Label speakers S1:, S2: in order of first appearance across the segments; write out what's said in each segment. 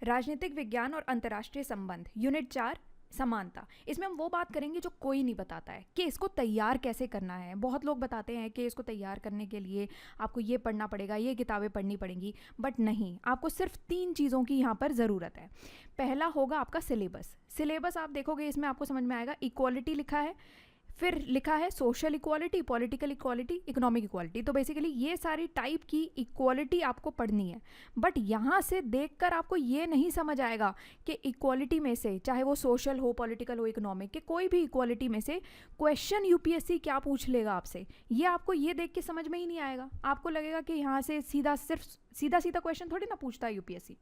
S1: राजनीतिक विज्ञान और अंतर्राष्ट्रीय संबंध, यूनिट 4, समानता। इसमें हम वो बात करेंगे जो कोई नहीं बताता है कि इसको तैयार कैसे करना है। बहुत लोग बताते हैं कि इसको तैयार करने के लिए आपको ये पढ़ना पड़ेगा, ये किताबें पढ़नी पड़ेंगी, बट नहीं, आपको सिर्फ 3 चीज़ों की यहाँ पर ज़रूरत है। पहला होगा आपका सिलेबस। सिलेबस आप देखोगे इसमें आपको समझ में आएगा, इक्वालिटी लिखा है, फिर लिखा है social equality, political equality, economic equality. तो बेसिकली ये सारी टाइप की इक्वालिटी आपको पढ़नी है। बट यहाँ से देखकर आपको ये नहीं समझ आएगा कि इक्वालिटी में से, चाहे वो सोशल हो, पॉलिटिकल हो, इकोनॉमिक के कोई भी इक्वालिटी में से क्वेश्चन यूपीएससी क्या पूछ लेगा आपसे, ये आपको ये देख के समझ में ही नहीं आएगा। आपको लगेगा कि यहाँ से सीधा सीधा क्वेश्चन थोड़ी ना पूछता है यूपीएससी।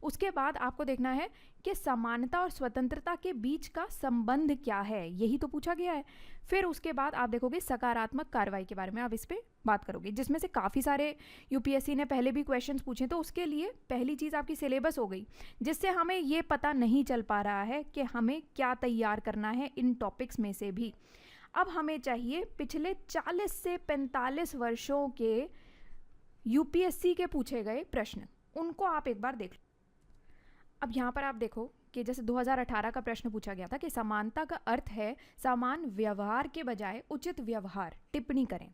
S1: उसके बाद आपको देखना है कि समानता और स्वतंत्रता के बीच का संबंध क्या है, यही तो पूछा गया है। फिर उसके बाद आप देखोगे सकारात्मक कार्रवाई के बारे में, आप इस पर बात करोगे, जिसमें से काफ़ी सारे यूपीएससी ने पहले भी क्वेश्चंस पूछे। तो उसके लिए पहली चीज़ आपकी सिलेबस हो गई, जिससे हमें ये पता नहीं चल पा रहा है कि हमें क्या तैयार करना है इन टॉपिक्स में से भी। अब हमें चाहिए पिछले 40 से 45 वर्षों के यूपीएससी के पूछे गए प्रश्न, उनको आप एक बार देख लो। अब यहाँ पर आप देखो कि जैसे 2018 का प्रश्न पूछा गया था कि समानता का अर्थ है समान व्यवहार के बजाय उचित व्यवहार, टिप्पणी करें।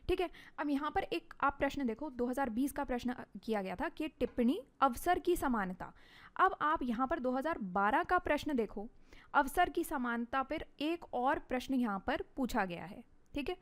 S1: ठीक है, अब यहाँ पर एक आप प्रश्न देखो, 2020 का प्रश्न किया गया था कि टिप्पणी अवसर की समानता। अब आप यहाँ पर 2012 का प्रश्न देखो, अवसर की समानता पर एक और प्रश्न यहाँ पर पूछा गया है। ठीक है,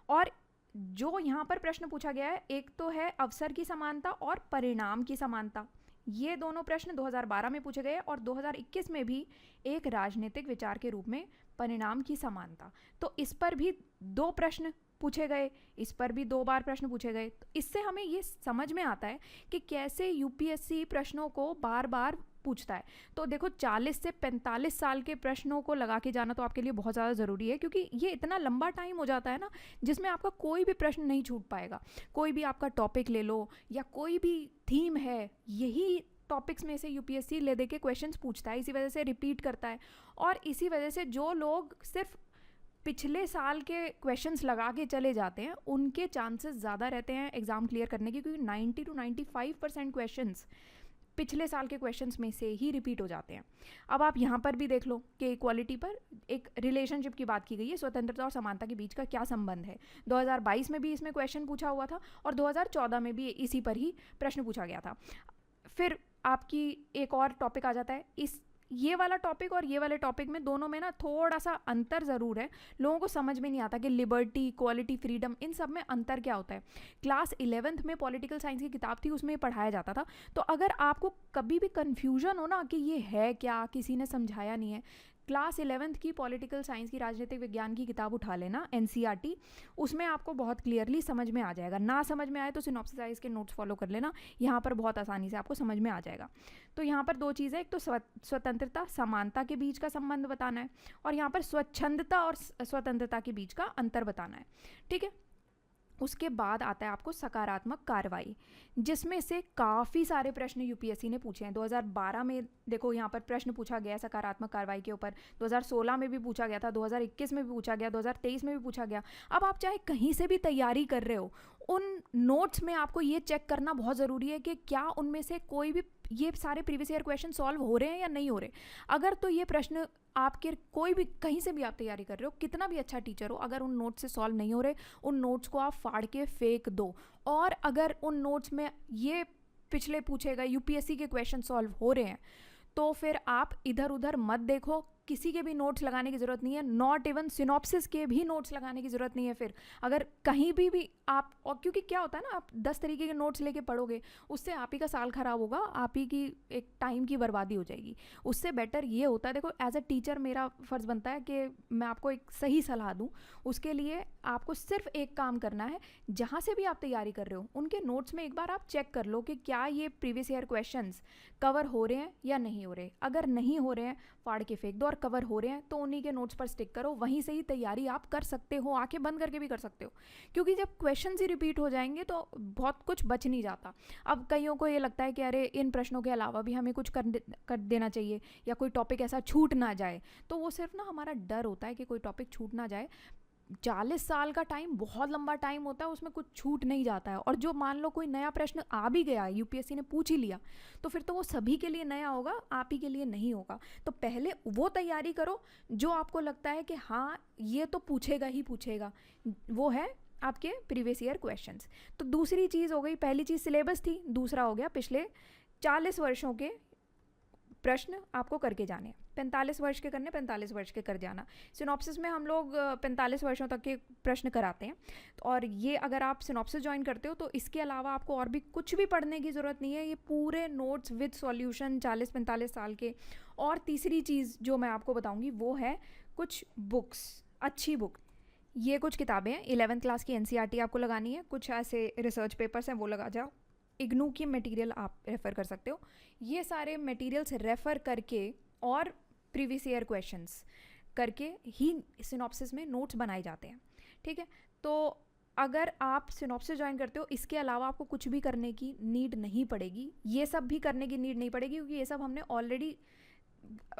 S1: और जो यहाँ पर प्रश्न पूछा गया है, एक तो है अवसर की समानता और परिणाम की समानता। ये दोनों प्रश्न 2012 में पूछे गए और 2021 में भी एक राजनीतिक विचार के रूप में परिणाम की समानता। तो इस पर भी 2 प्रश्न पूछे गए, इस पर भी 2 बार प्रश्न पूछे गए। तो इससे हमें ये समझ में आता है कि कैसे यूपीएससी प्रश्नों को बार बार पूछता है। तो देखो 40 से 45 साल के प्रश्नों को लगा के जाना तो आपके लिए बहुत ज़्यादा ज़रूरी है, क्योंकि ये इतना लंबा टाइम हो जाता है ना, जिसमें आपका कोई भी प्रश्न नहीं छूट पाएगा। कोई भी आपका टॉपिक ले लो या कोई भी थीम है, यही टॉपिक्स में से यूपीएससी ले दे के क्वेश्चंस पूछता है, इसी वजह से रिपीट करता है। और इसी वजह से जो लोग सिर्फ पिछले साल के क्वेश्चंस लगा के चले जाते हैं, उनके चांसेस ज़्यादा रहते हैं एग्ज़ाम क्लियर करने के, क्योंकि 90 to 95% क्वेश्चंस पिछले साल के क्वेश्चंस में से ही रिपीट हो जाते हैं। अब आप यहाँ पर भी देख लो कि इक्वालिटी पर एक रिलेशनशिप की बात की गई है, स्वतंत्रता और समानता के बीच का क्या संबंध है। 2022 में भी इसमें क्वेश्चन पूछा हुआ था और 2014 में भी इसी पर ही प्रश्न पूछा गया था। फिर आपकी एक और टॉपिक आ जाता है, ये वाला टॉपिक और ये वाले टॉपिक में दोनों में ना थोड़ा सा अंतर ज़रूर है। लोगों को समझ में नहीं आता कि लिबर्टी, इक्वालिटी, फ्रीडम, इन सब में अंतर क्या होता है। क्लास 11th में पॉलिटिकल साइंस की किताब थी, उसमें पढ़ाया जाता था। तो अगर आपको कभी भी कन्फ्यूजन हो ना कि ये है क्या, किसी ने समझाया नहीं है, क्लास 11th की पॉलिटिकल साइंस की, राजनीतिक विज्ञान की किताब उठा लेना, एनसीईआरटी, उसमें आपको बहुत क्लियरली समझ में आ जाएगा। ना समझ में आए तो सिनॉप्सिस के नोट्स फॉलो कर लेना, यहाँ पर बहुत आसानी से आपको समझ में आ जाएगा। तो यहाँ पर 2 चीज़ें, एक तो स्वतंत्रता समानता के बीच का संबंध बताना है, और यहाँ पर स्वच्छंदता और स्वतंत्रता के बीच का अंतर बताना है। ठीक है, उसके बाद आता है आपको सकारात्मक कार्रवाई, जिसमें से काफ़ी सारे प्रश्न यूपीएससी ने पूछे हैं। 2012 में देखो यहाँ पर प्रश्न पूछा गया सकारात्मक कार्रवाई के ऊपर, 2016 में भी पूछा गया था, 2021 में भी पूछा गया, 2023 में भी पूछा गया। अब आप चाहे कहीं से भी तैयारी कर रहे हो, उन नोट्स में आपको ये चेक करना बहुत ज़रूरी है कि क्या उनमें से कोई भी ये सारे प्रीवियस ईयर क्वेश्चन सॉल्व हो रहे हैं या नहीं हो रहे। अगर तो ये प्रश्न आपके कोई भी कहीं से भी आप तैयारी कर रहे हो, कितना भी अच्छा टीचर हो, अगर उन नोट्स से सॉल्व नहीं हो रहे, उन नोट्स को आप फाड़ के फेंक दो। और अगर उन नोट्स में ये पिछले पूछे गए यूपीएससी के क्वेश्चन सॉल्व हो रहे हैं, तो फिर आप इधर उधर मत देखो, किसी के भी नोट्स लगाने की ज़रूरत नहीं है, नॉट इवन सिनॉप्सिस के भी नोट्स लगाने की ज़रूरत नहीं है। फिर अगर कहीं भी आप, और क्योंकि क्या होता है ना, आप 10 तरीके के नोट्स लेके पढ़ोगे, उससे आप ही का साल ख़राब होगा, आप ही की एक टाइम की बर्बादी हो जाएगी। उससे बेटर ये होता है, देखो एज अ टीचर मेरा फ़र्ज़ बनता है कि मैं आपको एक सही सलाह दूँ। उसके लिए आपको सिर्फ एक काम करना है, जहाँ से भी आप तैयारी कर रहे हो उनके नोट्स में एक बार आप चेक कर लो कि क्या ये प्रीवियस ईयर क्वेश्चंस कवर हो रहे हैं या नहीं हो रहे। अगर नहीं हो रहे हैं, फाड़ के फेंक दो, और कवर हो रहे हैं तो उन्हीं के नोट्स पर स्टिक करो। वहीं से ही तैयारी आप कर सकते हो, आंखें बंद करके भी कर सकते हो, क्योंकि जब क्वेश्चंस ही रिपीट हो जाएंगे तो बहुत कुछ बच नहीं जाता। अब कईयों को ये लगता है कि अरे इन प्रश्नों के अलावा भी हमें कुछ कर देना चाहिए, या कोई टॉपिक ऐसा छूट ना जाए। तो वो सिर्फ ना हमारा डर होता है कि कोई टॉपिक छूट ना जाए। 40 साल का टाइम बहुत लंबा टाइम होता है, उसमें कुछ छूट नहीं जाता है। और जो मान लो कोई नया प्रश्न आ भी गया, यूपीएससी ने पूछ ही लिया, तो फिर तो वो सभी के लिए नया होगा, आप ही के लिए नहीं होगा। तो पहले वो तैयारी करो जो आपको लगता है कि हाँ ये तो पूछेगा ही पूछेगा, वो है आपके प्रीवियस ईयर क्वेश्चंस। तो दूसरी चीज़ हो गई, पहली चीज़ सिलेबस थी, दूसरा हो गया पिछले 40 वर्षों के प्रश्न आपको करके जाने। 45 वर्ष के करने, 45 वर्ष के कर जाना। सिनॉप्सिस में हम लोग 45 वर्षों तक के प्रश्न कराते हैं। और ये अगर आप सिनॉप्सिस ज्वाइन करते हो तो इसके अलावा आपको और भी कुछ भी पढ़ने की ज़रूरत नहीं है, ये पूरे नोट्स विद सॉल्यूशन 40-45 साल के। और तीसरी चीज़ जो मैं आपको बताऊँगी वो है कुछ बुक्स, अच्छी बुक। ये कुछ किताबें हैं, 11th क्लास की NCERT आपको लगानी है, कुछ ऐसे रिसर्च पेपर्स हैं वो लगा जाओ, इग्नू की मटेरियल आप रेफ़र कर सकते हो। ये सारे मटेरियल्स रेफ़र करके और प्रीवियस ईयर क्वेश्चंस करके ही सिनॉप्सिस में नोट्स बनाए जाते हैं, ठीक है। तो अगर आप सिनॉप्सिस ज्वाइन करते हो, इसके अलावा आपको कुछ भी करने की नीड नहीं पड़ेगी, ये सब भी करने की नीड नहीं पड़ेगी, क्योंकि ये सब हमने ऑलरेडी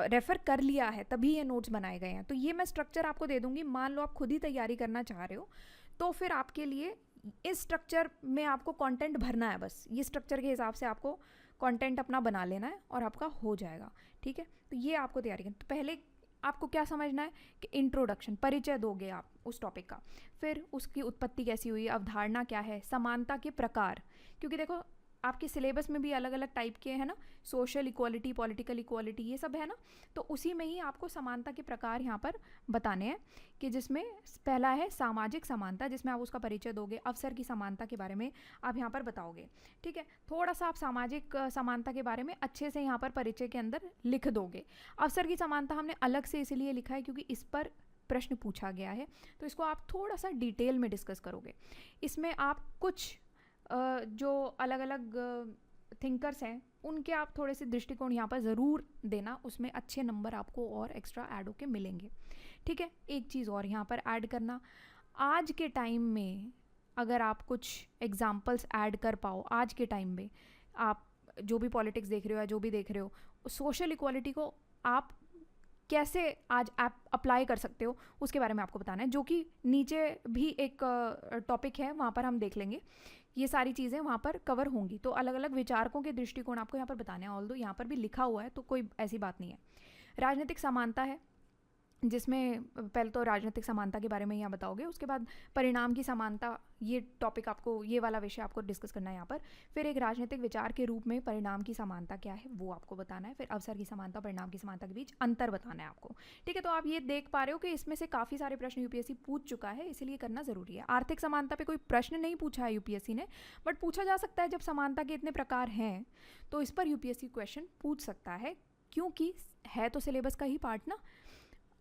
S1: रेफ़र कर लिया है, तभी ये नोट्स बनाए गए हैं। तो ये मैं स्ट्रक्चर आपको दे दूँगी, मान लो आप खुद ही तैयारी करना चाह रहे हो तो फिर आपके लिए इस स्ट्रक्चर में आपको कंटेंट भरना है, बस ये स्ट्रक्चर के हिसाब से आपको कंटेंट अपना बना लेना है और आपका हो जाएगा, ठीक है। तो ये आपको तैयारी करनी। तो पहले आपको क्या समझना है कि इंट्रोडक्शन, परिचय दोगे आप उस टॉपिक का, फिर उसकी उत्पत्ति कैसी हुई, अवधारणा क्या है, समानता के प्रकार, क्योंकि देखो आपके सिलेबस में भी अलग अलग टाइप के हैं ना, सोशल इक्वालिटी, पॉलिटिकल इक्वालिटी, ये सब है ना। तो उसी में ही आपको समानता के प्रकार यहाँ पर बताने हैं, कि जिसमें पहला है सामाजिक समानता, जिसमें आप उसका परिचय दोगे। अवसर की समानता के बारे में आप यहाँ पर बताओगे, ठीक है। थोड़ा सा आप सामाजिक समानता के बारे में अच्छे से यहाँ पर परिचय के अंदर लिख दोगे। अवसर की समानता हमने अलग से इसलिए लिखा है क्योंकि इस पर प्रश्न पूछा गया है, तो इसको आप थोड़ा सा डिटेल में डिस्कस करोगे। इसमें आप कुछ जो अलग अलग थिंकर्स हैं उनके आप थोड़े से दृष्टिकोण यहाँ पर ज़रूर देना, उसमें अच्छे नंबर आपको और एक्स्ट्रा ऐड होके मिलेंगे, ठीक है। एक चीज़ और यहाँ पर ऐड करना, आज के टाइम में अगर आप कुछ एग्जाम्पल्स ऐड कर पाओ, आज के टाइम में आप जो भी पॉलिटिक्स देख रहे हो या जो भी देख रहे हो, सोशल इक्वालिटी को आप कैसे आज आप अप्लाई कर सकते हो उसके बारे में आपको बताना है, जो कि नीचे भी एक टॉपिक है, वहाँ पर हम देख लेंगे। ये सारी चीज़ें वहाँ पर कवर होंगी। तो अलग अलग विचारकों के दृष्टिकोण आपको यहाँ पर बताने हैं, ऑल्दो यहाँ पर भी लिखा हुआ है तो कोई ऐसी बात नहीं है। राजनीतिक समानता है, जिसमें पहले तो राजनीतिक समानता के बारे में यहाँ बताओगे, उसके बाद परिणाम की समानता, ये टॉपिक आपको, ये वाला विषय आपको डिस्कस करना है यहाँ पर। फिर एक राजनीतिक विचार के रूप में परिणाम की समानता क्या है वो आपको बताना है। फिर अवसर की समानता, परिणाम की समानता के बीच अंतर बताना है आपको, ठीक है। तो आप ये देख पा रहे हो कि इसमें से काफ़ी सारे प्रश्न यूपीएससी पूछ चुका है, इसीलिए करना ज़रूरी है। आर्थिक समानता पर कोई प्रश्न नहीं पूछा है यूपीएससी ने, बट पूछा जा सकता है, जब समानता के इतने प्रकार हैं तो इस पर यूपीएससी क्वेश्चन पूछ सकता है, क्योंकि है तो सिलेबस का ही पार्ट ना।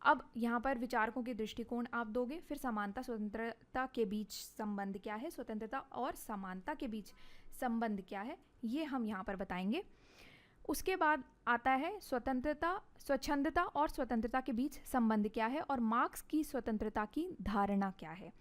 S1: अब यहाँ पर विचारकों के दृष्टिकोण आप दोगे। फिर समानता स्वतंत्रता के बीच संबंध क्या है, स्वतंत्रता और समानता के बीच संबंध क्या है, ये हम यहाँ पर बताएंगे। उसके बाद आता है स्वतंत्रता, स्वच्छंदता और स्वतंत्रता के बीच संबंध क्या है, और मार्क्स की स्वतंत्रता की धारणा क्या है।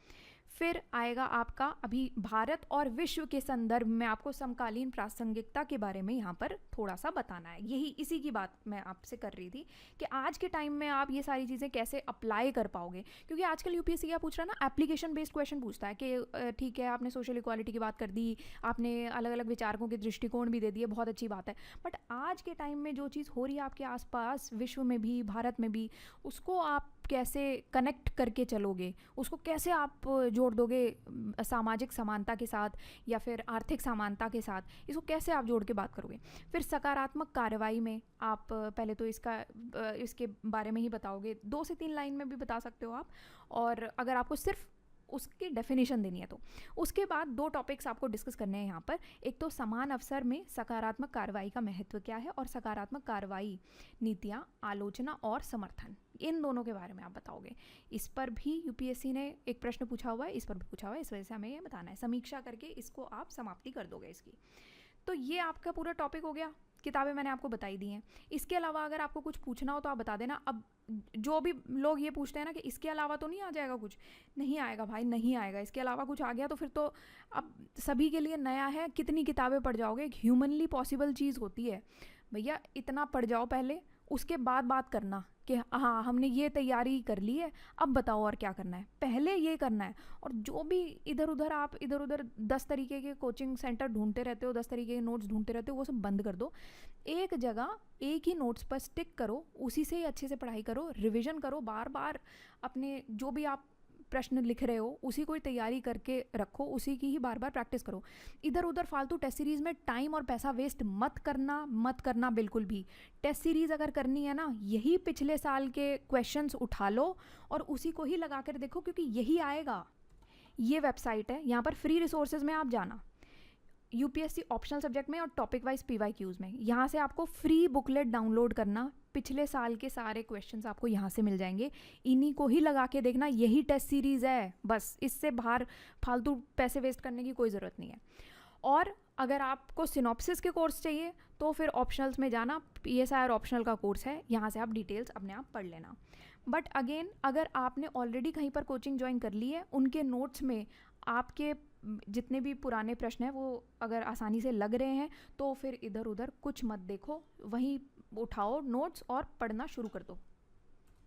S1: फिर आएगा आपका अभी भारत और विश्व के संदर्भ में आपको समकालीन प्रासंगिकता के बारे में यहाँ पर थोड़ा सा बताना है। यही इसी की बात मैं आपसे कर रही थी कि आज के टाइम में आप ये सारी चीज़ें कैसे अप्लाई कर पाओगे, क्योंकि आजकल यूपीएससी क्या पूछ रहा है ना, एप्लीकेशन बेस्ड क्वेश्चन पूछता है कि ठीक है आपने सोशल इक्वालिटी की बात कर दी, आपने अलग अलग विचारकों के दृष्टिकोण भी दे दिए, बहुत अच्छी बात है, बट आज के टाइम में जो चीज़ हो रही है आपके आसपास, विश्व में भी भारत में भी, उसको आप कैसे कनेक्ट करके चलोगे, उसको कैसे आप जोड़ दोगे सामाजिक समानता के साथ या फिर आर्थिक समानता के साथ, इसको कैसे आप जोड़ के बात करोगे। फिर सकारात्मक कार्रवाई में आप पहले तो इसके बारे में ही बताओगे, 2 से 3 लाइन में भी बता सकते हो आप, और अगर आपको सिर्फ उसकी डेफिनेशन देनी है तो उसके बाद 2 टॉपिक्स आपको डिस्कस करने हैं यहाँ पर। एक तो समान अवसर में सकारात्मक कार्रवाई का महत्व क्या है, और सकारात्मक कार्रवाई नीतियाँ, आलोचना और समर्थन, इन दोनों के बारे में आप बताओगे। इस पर भी यूपीएससी ने एक प्रश्न पूछा हुआ है, इस पर भी पूछा हुआ है, इस वजह से हमें ये बताना है। समीक्षा करके इसको आप समाप्ति कर दोगे इसकी। तो ये आपका पूरा टॉपिक हो गया, किताबें मैंने आपको बताई दी हैं। इसके अलावा अगर आपको कुछ पूछना हो तो आप बता देना। अब जो भी लोग ये पूछते हैं ना कि इसके अलावा तो नहीं आ जाएगा कुछ, नहीं आएगा भाई, नहीं आएगा। इसके अलावा कुछ आ गया तो फिर तो अब सभी के लिए नया है, कितनी किताबें पढ़ जाओगे, एक ह्यूमनली पॉसिबल चीज़ होती है भैया, इतना पढ़ जाओ पहले, उसके बाद बात करना कि हाँ हमने ये तैयारी कर ली है, अब बताओ और क्या करना है, पहले ये करना है। और जो भी इधर उधर आप इधर उधर 10 तरीके के कोचिंग सेंटर ढूंढते रहते हो, 10 तरीके के नोट्स ढूंढते रहते हो, वो सब बंद कर दो। एक जगह एक ही नोट्स पर स्टिक करो, उसी से ही अच्छे से पढ़ाई करो, रिविजन करो, बार बार अपने जो भी आप प्रश्न लिख रहे हो उसी को ही तैयारी करके रखो, उसी की ही बार बार प्रैक्टिस करो। इधर उधर फालतू टेस्ट सीरीज में टाइम और पैसा वेस्ट मत करना बिल्कुल भी। टेस्ट सीरीज अगर करनी है ना, यही पिछले साल के क्वेश्चंस उठा लो और उसी को ही लगा कर देखो, क्योंकि यही आएगा। ये वेबसाइट है, यहाँ पर फ्री रिसोर्सेज में आप जाना, यूपीएससी ऑप्शनल सब्जेक्ट में और टॉपिक वाइज पीवाईक्यूज में, यहाँ से आपको फ्री बुकलेट डाउनलोड करना, पिछले साल के सारे क्वेश्चंस आपको यहाँ से मिल जाएंगे, इन्हीं को ही लगा के देखना, यही टेस्ट सीरीज़ है बस, इससे बाहर फालतू पैसे वेस्ट करने की कोई ज़रूरत नहीं है। और अगर आपको सिनॉप्सिस के कोर्स चाहिए तो फिर ऑप्शनल्स में जाना, पीएसआईआर ऑप्शनल का कोर्स है, यहाँ से आप डिटेल्स अपने आप पढ़ लेना। बट अगेन अगर आपने ऑलरेडी कहीं पर कोचिंग ज्वाइन कर ली है, उनके नोट्स में आपके जितने भी पुराने प्रश्न हैं वो अगर आसानी से लग रहे हैं तो फिर इधर उधर कुछ मत देखो, वहीं उठाओ नोट्स और पढ़ना शुरू कर दो।